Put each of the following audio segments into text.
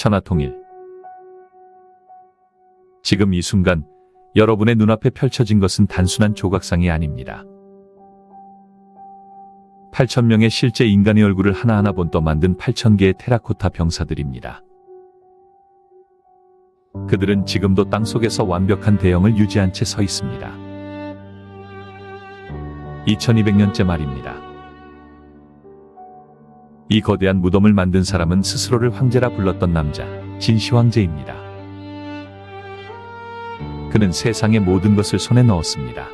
천하통일. 지금 이 순간 여러분의 눈앞에 펼쳐진 것은 단순한 조각상이 아닙니다. 8,000명의 실제 인간의 얼굴을 하나하나 본떠 만든 8,000개의 테라코타 병사들입니다. 그들은 지금도 땅속에서 완벽한 대형을 유지한 채 서 있습니다. 2200년째 말입니다. 이 거대한 무덤을 만든 사람은 스스로를 황제라 불렀던 남자, 진시 황제입니다. 그는 세상의 모든 것을 손에 넣었습니다.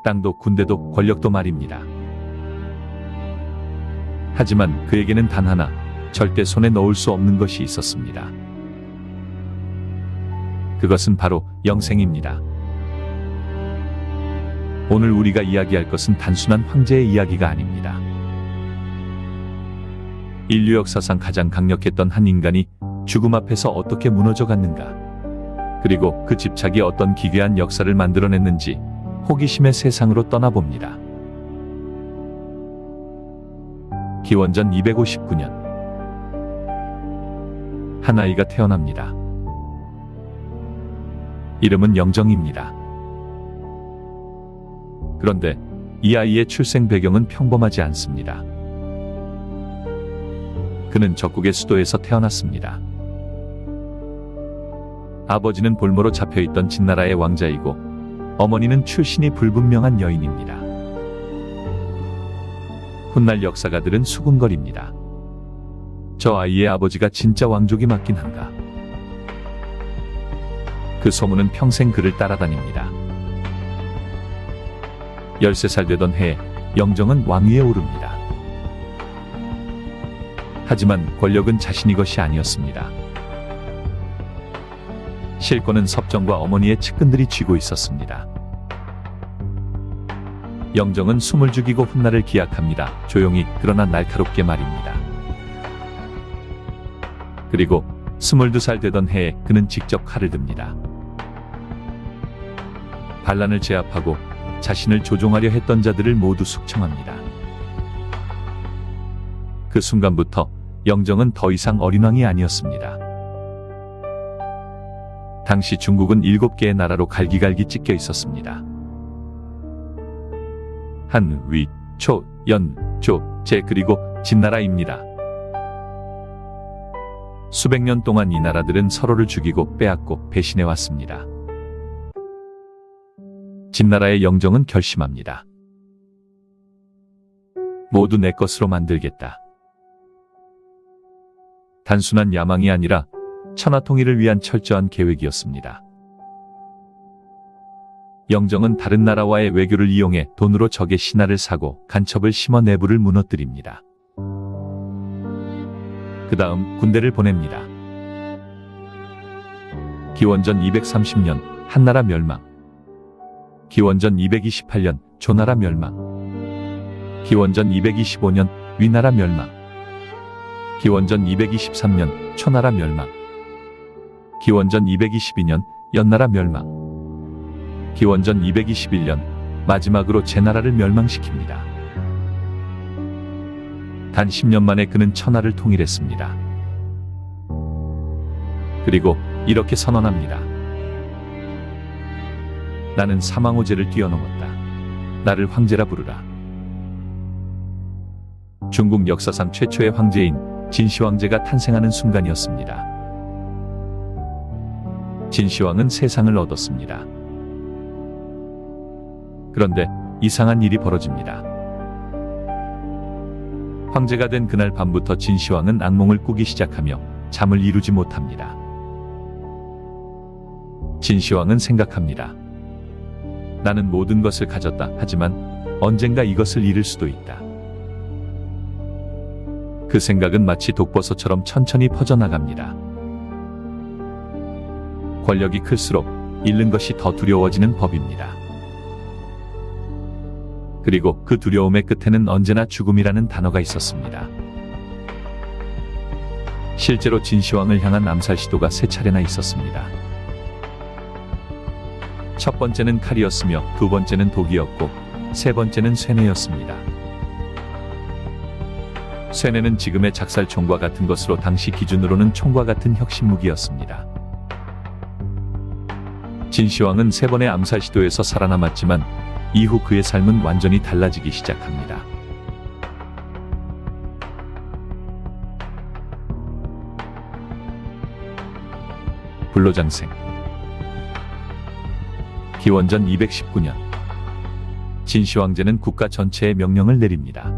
땅도 군대도 권력도 말입니다. 하지만 그에게는 단 하나, 절대 손에 넣을 수 없는 것이 있었습니다. 그것은 바로 영생입니다. 오늘 우리가 이야기할 것은 단순한 황제의 이야기가 아닙니다. 인류 역사상 가장 강력했던 한 인간이 죽음 앞에서 어떻게 무너져 갔는가, 그리고 그 집착이 어떤 기괴한 역사를 만들어냈는지 호기심의 세상으로 떠나봅니다. 기원전 259년 한 아이가 태어납니다. 이름은 영정입니다. 그런데 이 아이의 출생 배경은 평범하지 않습니다. 그는 적국의 수도에서 태어났습니다. 아버지는 볼모로 잡혀있던 진나라의 왕자이고 어머니는 출신이 불분명한 여인입니다. 훗날 역사가들은 수군거립니다. 저 아이의 아버지가 진짜 왕족이 맞긴 한가? 그 소문은 평생 그를 따라다닙니다. 13살 되던 해에 영정은 왕위에 오릅니다. 하지만 권력은 자신의 것이 아니었습니다. 실권은 섭정과 어머니의 측근들이 쥐고 있었습니다. 영정은 숨을 죽이고 훗날을 기약합니다. 조용히 그러나 날카롭게 말입니다. 그리고 22살 되던 해에 그는 직접 칼을 듭니다. 반란을 제압하고 자신을 조종하려 했던 자들을 모두 숙청합니다. 그 순간부터 영정은 더 이상 어린 왕이 아니었습니다. 당시 중국은 7개의 나라로 갈기갈기 찢겨 있었습니다. 한, 위, 초, 연, 조, 제 그리고 진나라입니다. 수백 년 동안 이 나라들은 서로를 죽이고 빼앗고 배신해왔습니다. 진나라의 영정은 결심합니다. 모두 내 것으로 만들겠다. 단순한 야망이 아니라 천하통일을 위한 철저한 계획이었습니다. 영정은 다른 나라와의 외교를 이용해 돈으로 적의 신하를 사고 간첩을 심어 내부를 무너뜨립니다. 그 다음 군대를 보냅니다. 기원전 230년 한나라 멸망, 기원전 228년 조나라 멸망, 기원전 225년 위나라 멸망, 기원전 223년 초나라 멸망, 기원전 222년 연나라 멸망, 기원전 221년 마지막으로 제나라를 멸망시킵니다. 단 10년 만에 그는 천하를 통일했습니다. 그리고 이렇게 선언합니다. 나는 사망오제를 뛰어넘었다. 나를 황제라 부르라. 중국 역사상 최초의 황제인 진시황제가 탄생하는 순간이었습니다. 진시황은 세상을 얻었습니다. 그런데 이상한 일이 벌어집니다. 황제가 된 그날 밤부터 진시황은 악몽을 꾸기 시작하며 잠을 이루지 못합니다. 진시황은 생각합니다. 나는 모든 것을 가졌다. 하지만 언젠가 이것을 잃을 수도 있다. 그 생각은 마치 독버섯처럼 천천히 퍼져나갑니다. 권력이 클수록 잃는 것이 더 두려워지는 법입니다. 그리고 그 두려움의 끝에는 언제나 죽음이라는 단어가 있었습니다. 실제로 진시황을 향한 암살 시도가 3차례나 있었습니다. 첫 번째는 칼이었으며 두 번째는 독이었고 세 번째는 쇠뇌였습니다. 쇠뇌는 지금의 작살총과 같은 것으로 당시 기준으로는 총과 같은 혁신 무기였습니다. 진시황은 3번의 암살 시도에서 살아남았지만 이후 그의 삶은 완전히 달라지기 시작합니다. 불로장생. 기원전 219년 진시황제는 국가 전체에 명령을 내립니다.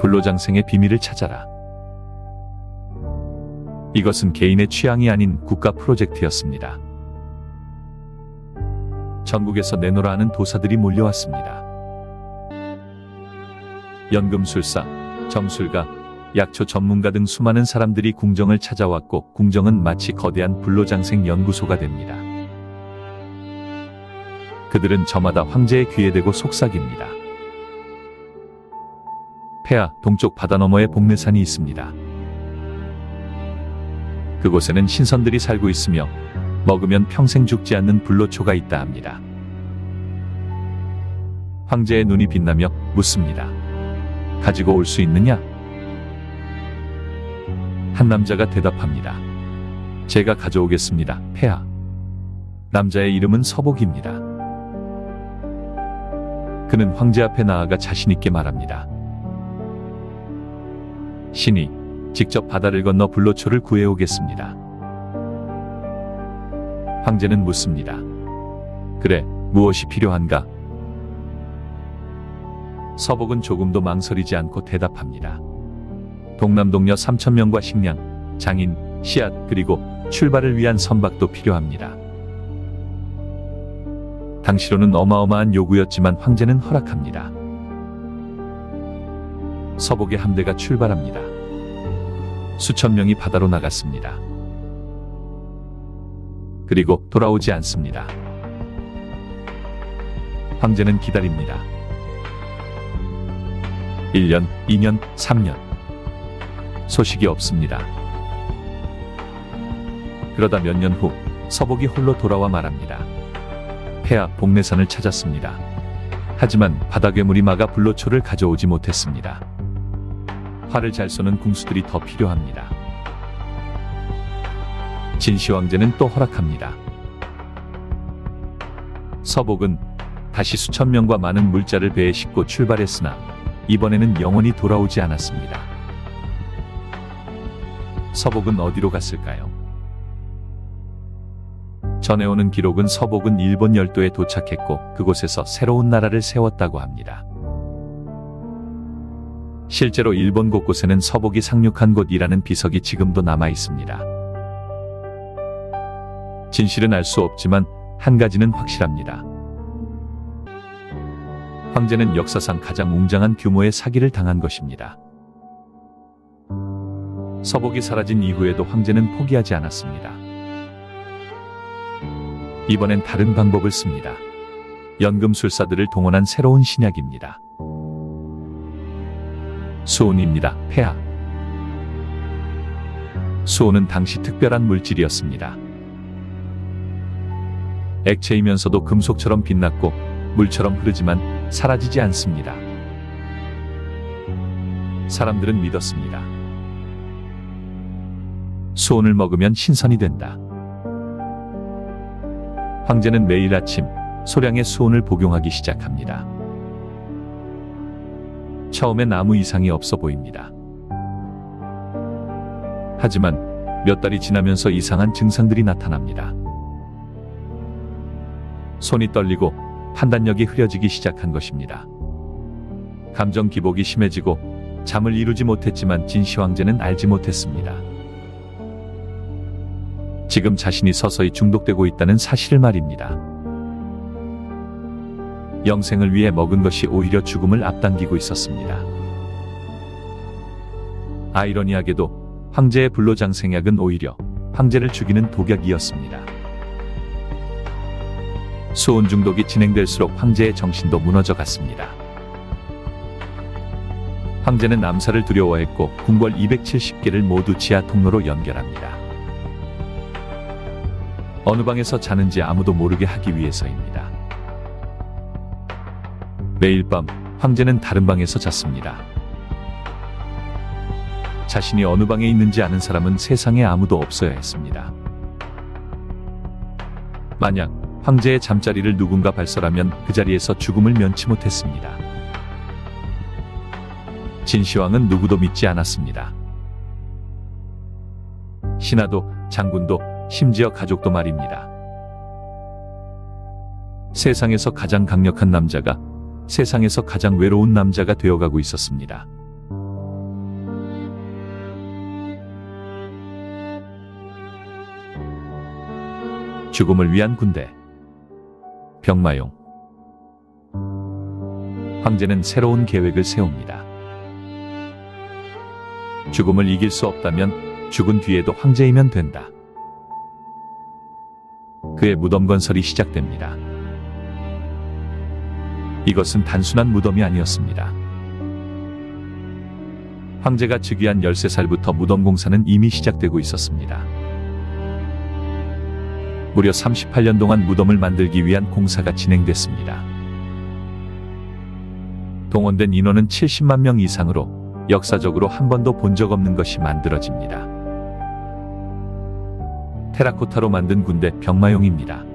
불로장생의 비밀을 찾아라. 이것은 개인의 취향이 아닌 국가 프로젝트였습니다. 전국에서 내노라 하는 도사들이 몰려왔습니다. 연금술사, 점술가, 약초 전문가 등 수많은 사람들이 궁정을 찾아왔고 궁정은 마치 거대한 불로장생 연구소가 됩니다. 그들은 저마다 황제의 귀에 대고 속삭입니다. 폐하 동쪽 바다 너머에 복례산이 있습니다. 그곳에는 신선들이 살고 있으며 먹으면 평생 죽지 않는 불로초가 있다 합니다. 황제의 눈이 빛나며 묻습니다. 가지고 올 수 있느냐? 한 남자가 대답합니다. 제가 가져오겠습니다, 폐하. 남자의 이름은 서복입니다. 그는 황제 앞에 나아가 자신있게 말합니다. 신이 직접 바다를 건너 불로초를 구해오겠습니다. 황제는 묻습니다. 그래, 무엇이 필요한가? 서복은 조금도 망설이지 않고 대답합니다. 동남동녀 3,000명과 식량, 장인, 씨앗, 그리고 출발을 위한 선박도 필요합니다. 당시로는 어마어마한 요구였지만 황제는 허락합니다. 서복의 함대가 출발합니다. 수천 명이 바다로 나갔습니다. 그리고 돌아오지 않습니다. 황제는 기다립니다. 1년, 2년, 3년. 소식이 없습니다. 그러다 몇 년 후 서복이 홀로 돌아와 말합니다. 폐하, 복례산을 찾았습니다. 하지만 바다괴물이 막아 불로초를 가져오지 못했습니다. 활을 잘 쏘는 궁수들이 더 필요합니다. 진시황제는 또 허락합니다. 서복은 다시 수천 명과 많은 물자를 배에 싣고 출발했으나 이번에는 영원히 돌아오지 않았습니다. 서복은 어디로 갔을까요? 전해오는 기록은 서복은 일본 열도에 도착했고 그곳에서 새로운 나라를 세웠다고 합니다. 실제로 일본 곳곳에는 서복이 상륙한 곳이라는 비석이 지금도 남아 있습니다. 진실은 알 수 없지만 한 가지는 확실합니다. 황제는 역사상 가장 웅장한 규모의 사기를 당한 것입니다. 서복이 사라진 이후에도 황제는 포기하지 않았습니다. 이번엔 다른 방법을 씁니다. 연금술사들을 동원한 새로운 신약입니다. 수온입니다, 폐하. 수온은 당시 특별한 물질이었습니다. 액체이면서도 금속처럼 빛났고 물처럼 흐르지만 사라지지 않습니다. 사람들은 믿었습니다. 수온을 먹으면 신선이 된다. 황제는 매일 아침 소량의 수온을 복용하기 시작합니다. 처음엔 아무 이상이 없어 보입니다. 하지만 몇 달이 지나면서 이상한 증상들이 나타납니다. 손이 떨리고 판단력이 흐려지기 시작한 것입니다. 감정 기복이 심해지고 잠을 이루지 못했지만 진시황제는 알지 못했습니다. 지금 자신이 서서히 중독되고 있다는 사실을 말입니다. 영생을 위해 먹은 것이 오히려 죽음을 앞당기고 있었습니다. 아이러니하게도 황제의 불로장생약은 오히려 황제를 죽이는 독약이었습니다. 수온 중독이 진행될수록 황제의 정신도 무너져 갔습니다. 황제는 암살을 두려워했고 궁궐 270개를 모두 지하 통로로 연결합니다. 어느 방에서 자는지 아무도 모르게 하기 위해서입니다. 매일 밤 황제는 다른 방에서 잤습니다. 자신이 어느 방에 있는지 아는 사람은 세상에 아무도 없어야 했습니다. 만약 황제의 잠자리를 누군가 발설하면 그 자리에서 죽음을 면치 못했습니다. 진시황은 누구도 믿지 않았습니다. 신하도, 장군도, 심지어 가족도 말입니다. 세상에서 가장 강력한 남자가 세상에서 가장 외로운 남자가 되어가고 있었습니다. 죽음을 위한 군대. 병마용. 황제는 새로운 계획을 세웁니다. 죽음을 이길 수 없다면 죽은 뒤에도 황제이면 된다. 그의 무덤 건설이 시작됩니다. 이것은 단순한 무덤이 아니었습니다. 황제가 즉위한 13살부터 무덤 공사는 이미 시작되고 있었습니다. 무려 38년 동안 무덤을 만들기 위한 공사가 진행됐습니다. 동원된 인원은 70만 명 이상으로 역사적으로 한 번도 본 적 없는 것이 만들어집니다. 테라코타로 만든 군대 병마용입니다.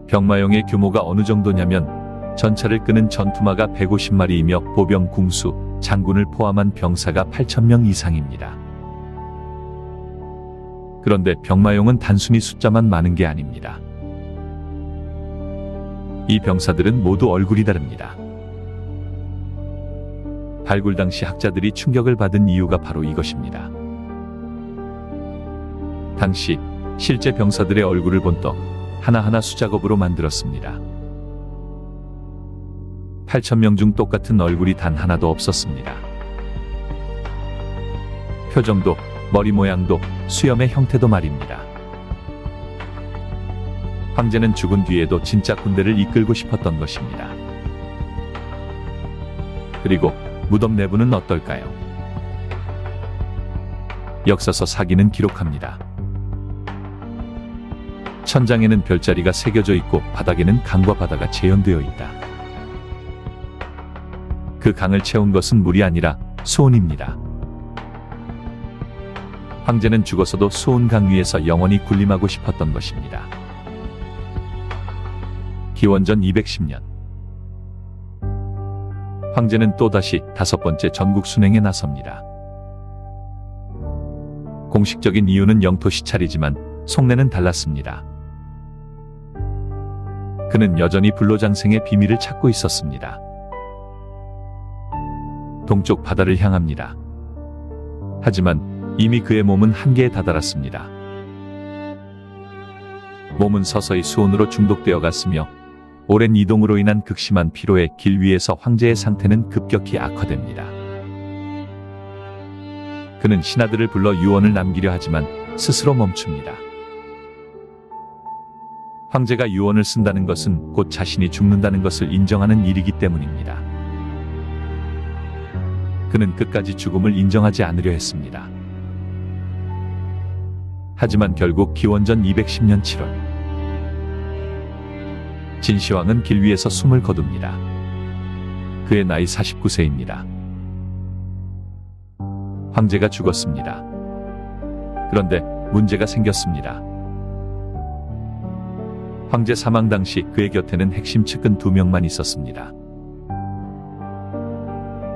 병마용의 규모가 어느 정도냐면 전차를 끄는 전투마가 150마리이며 보병, 궁수, 장군을 포함한 병사가 8,000명 이상입니다. 그런데 병마용은 단순히 숫자만 많은 게 아닙니다. 이 병사들은 모두 얼굴이 다릅니다. 발굴 당시 학자들이 충격을 받은 이유가 바로 이것입니다. 당시 실제 병사들의 얼굴을 본떠 하나하나 수작업으로 만들었습니다. 8,000명 중 똑같은 얼굴이 단 하나도 없었습니다. 표정도, 머리 모양도, 수염의 형태도 말입니다. 황제는 죽은 뒤에도 진짜 군대를 이끌고 싶었던 것입니다. 그리고 무덤 내부는 어떨까요? 역사서 사기는 기록합니다. 천장에는 별자리가 새겨져 있고 바닥에는 강과 바다가 재현되어 있다. 그 강을 채운 것은 물이 아니라 수온입니다. 황제는 죽어서도 수온강 위에서 영원히 군림하고 싶었던 것입니다. 기원전 210년 황제는 또다시 5번째 전국 순행에 나섭니다. 공식적인 이유는 영토 시찰이지만 속내는 달랐습니다. 그는 여전히 불로장생의 비밀을 찾고 있었습니다. 동쪽 바다를 향합니다. 하지만 이미 그의 몸은 한계에 다다랐습니다. 몸은 서서히 수온으로 중독되어 갔으며 오랜 이동으로 인한 극심한 피로에 길 위에서 황제의 상태는 급격히 악화됩니다. 그는 신하들을 불러 유언을 남기려 하지만 스스로 멈춥니다. 황제가 유언을 쓴다는 것은 곧 자신이 죽는다는 것을 인정하는 일이기 때문입니다. 그는 끝까지 죽음을 인정하지 않으려 했습니다. 하지만 결국 기원전 210년 7월 진시황은 길 위에서 숨을 거둡니다. 그의 나이 49세입니다. 황제가 죽었습니다. 그런데 문제가 생겼습니다. 황제 사망 당시 그의 곁에는 핵심 측근 2명만 있었습니다.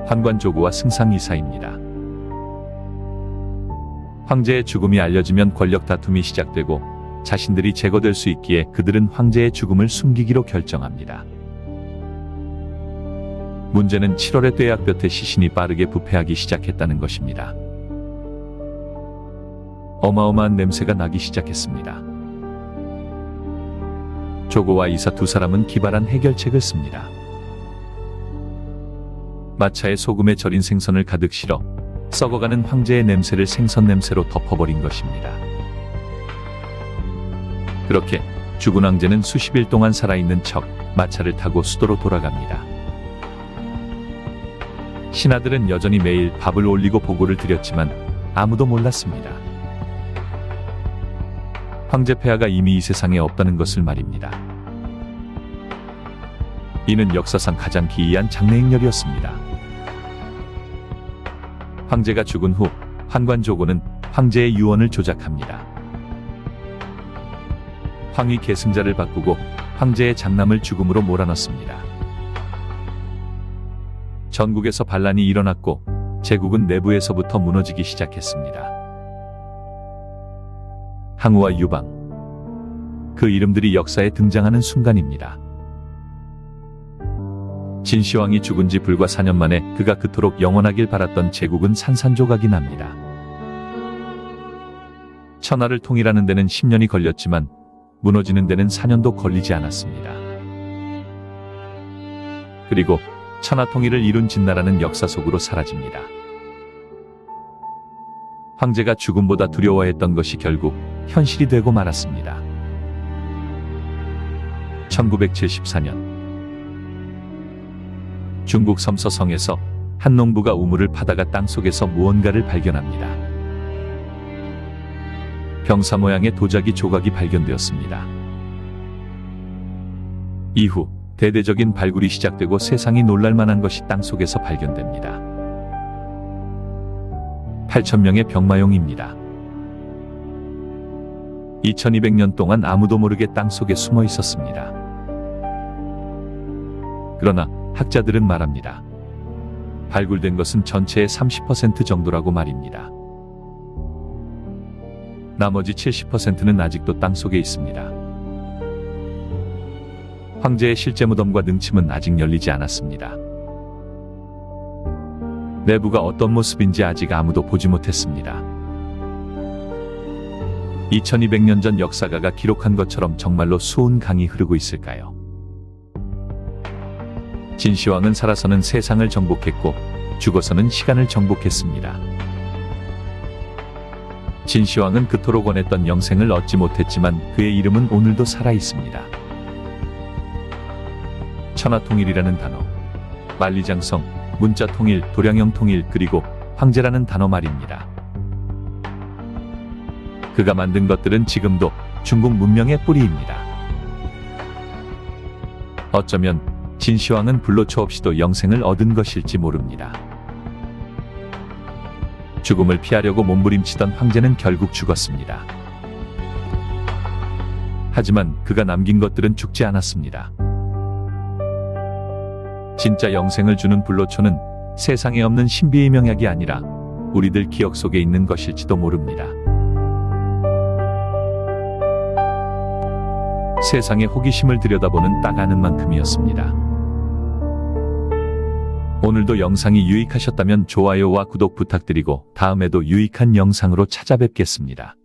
환관조구와 승상이사입니다. 황제의 죽음이 알려지면 권력 다툼이 시작되고 자신들이 제거될 수 있기에 그들은 황제의 죽음을 숨기기로 결정합니다. 문제는 7월에 떼약볕에 시신이 빠르게 부패하기 시작했다는 것입니다. 어마어마한 냄새가 나기 시작했습니다. 조고와 이사 2사람은 기발한 해결책을 씁니다. 마차에 소금에 절인 생선을 가득 실어 썩어가는 황제의 냄새를 생선 냄새로 덮어버린 것입니다. 그렇게 죽은 황제는 수십일 동안 살아있는 척 마차를 타고 수도로 돌아갑니다. 신하들은 여전히 매일 밥을 올리고 보고를 드렸지만 아무도 몰랐습니다. 황제 폐하가 이미 이 세상에 없다는 것을 말입니다. 이는 역사상 가장 기이한 장례 행렬이었습니다. 황제가 죽은 후 환관 조고는 황제의 유언을 조작합니다. 황위 계승자를 바꾸고 황제의 장남을 죽음으로 몰아넣습니다. 전국에서 반란이 일어났고 제국은 내부에서부터 무너지기 시작했습니다. 항우와 유방, 그 이름들이 역사에 등장하는 순간입니다. 진시황이 죽은 지 불과 4년 만에 그가 그토록 영원하길 바랐던 제국은 산산조각이 납니다. 천하를 통일하는 데는 10년이 걸렸지만 무너지는 데는 4년도 걸리지 않았습니다. 그리고 천하 통일을 이룬 진나라는 역사 속으로 사라집니다. 황제가 죽음보다 두려워했던 것이 결국 현실이 되고 말았습니다. 1974년 중국 섬서성에서 한 농부가 우물을 파다가 땅속에서 무언가를 발견합니다. 병사 모양의 도자기 조각이 발견되었습니다. 이후 대대적인 발굴이 시작되고 세상이 놀랄만한 것이 땅속에서 발견됩니다. 8,000명의 병마용입니다. 2200년 동안 아무도 모르게 땅속에 숨어 있었습니다. 그러나 학자들은 말합니다. 발굴된 것은 전체의 30% 정도라고 말입니다. 나머지 70%는 아직도 땅속에 있습니다. 황제의 실제 무덤과 능침은 아직 열리지 않았습니다. 내부가 어떤 모습인지 아직 아무도 보지 못했습니다. 2200년 전 역사가가 기록한 것처럼 정말로 수온 강이 흐르고 있을까요? 진시황은 살아서는 세상을 정복했고 죽어서는 시간을 정복했습니다. 진시황은 그토록 원했던 영생을 얻지 못했지만 그의 이름은 오늘도 살아있습니다. 천하통일이라는 단어, 만리장성, 문자통일, 도량형통일, 그리고 황제라는 단어 말입니다. 그가 만든 것들은 지금도 중국 문명의 뿌리입니다. 어쩌면 진시황은 불로초 없이도 영생을 얻은 것일지 모릅니다. 죽음을 피하려고 몸부림치던 황제는 결국 죽었습니다. 하지만 그가 남긴 것들은 죽지 않았습니다. 진짜 영생을 주는 불로초는 세상에 없는 신비의 명약이 아니라 우리들 기억 속에 있는 것일지도 모릅니다. 세상의 호기심을 들여다보는 딱 아는 만큼이었습니다. 오늘도 영상이 유익하셨다면 좋아요와 구독 부탁드리고 다음에도 유익한 영상으로 찾아뵙겠습니다.